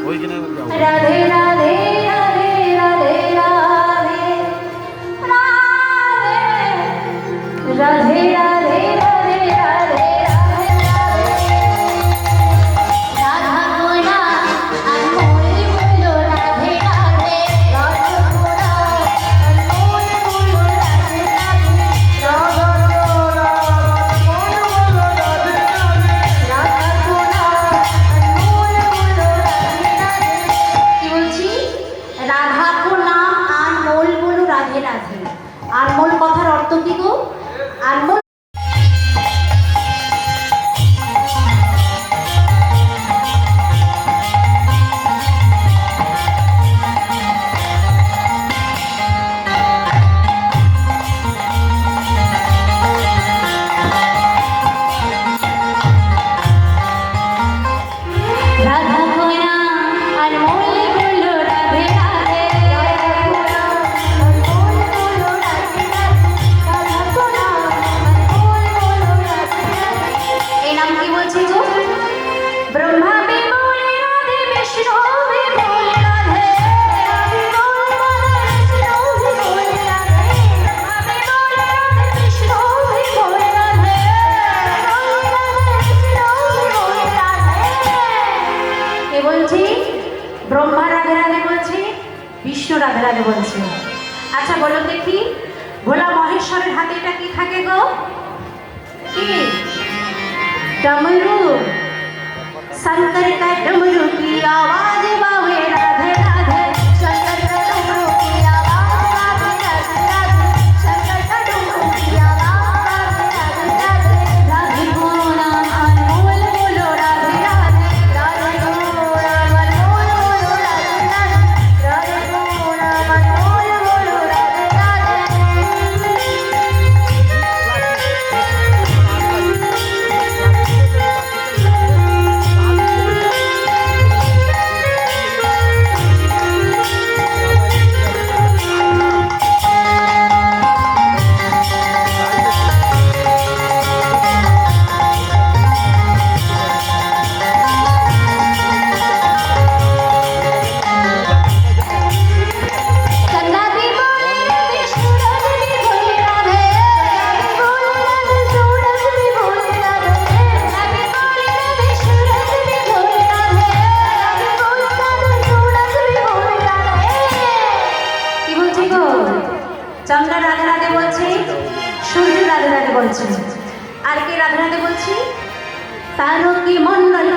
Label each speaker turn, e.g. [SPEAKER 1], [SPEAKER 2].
[SPEAKER 1] ওইখানে
[SPEAKER 2] রাধে রাধে রাধে রাধে রাধে রাধে রাধে রাধে রাধে রাধে রাধা গোনা আনমোল বলো রাধে রাধে রাধা গোনা আনমোল বলো রাধে রাধে রাধা গোনা আনমোল বলো রাধে রাধে রাধা গোনা আনমোল বলো রাধে রাধে। কি বলছি? রাধা কো নাম আনমোল বলো রাধে রাধে। আনমোল কথার অর্থ কি গো? আনমোল রাধা গোনা আনমোল বলো রাধে রাধে রাধা গোনা আনমোল বলো রাধে রাধে রাধা গোনা আনমোল বলো রাধে রাধে। এই নাম কি বলছি গো? ব্রহ্মা বিমল রাধে বিষ্ণু বিমল রাধে বিমল বিষ্ণু বিমল রাধে ব্রহ্মা বিমল রাধে বিষ্ণু বিমল রাধে বিষ্ণু বিমল রাধে। কে বলছি? ব্রহ্মা রাধে রাধে বলছি, বিষ্ণু রাধে রাধে বলছি। আচ্ছা বলো দেখি, ভোলা মহেশ্বরের হাতে এটা কি থাকে গো? কি? डमरू। शंकर का डमरू की आवाज बावे राधे राधे। शंकर का डमरू की आवाज बावे राधे राधे। शंकर का डमरू की आवाज बावे राधे राधे। राधे को नाम अनमोल बोलो राधे राधे। राधे को नाम अनमोल बोलो राधे राधे। राधे को नाम अनमोल बोलो राधे राधे। चंदा भी बोले राधे सूरज भी बोले राधे बोले राधे सूरज भी बोले राधे चंदा भी बोले राधे सूरज भी बोले राधे बोले राधे सूरज भी बोले राधे। কি বলছি গো? চন্দ্র রাধে রাধে বলছি, সূর্য রাধে রাধে বলছি, আর কে রাধে রাধে বলছি? তারকি মণ্ডল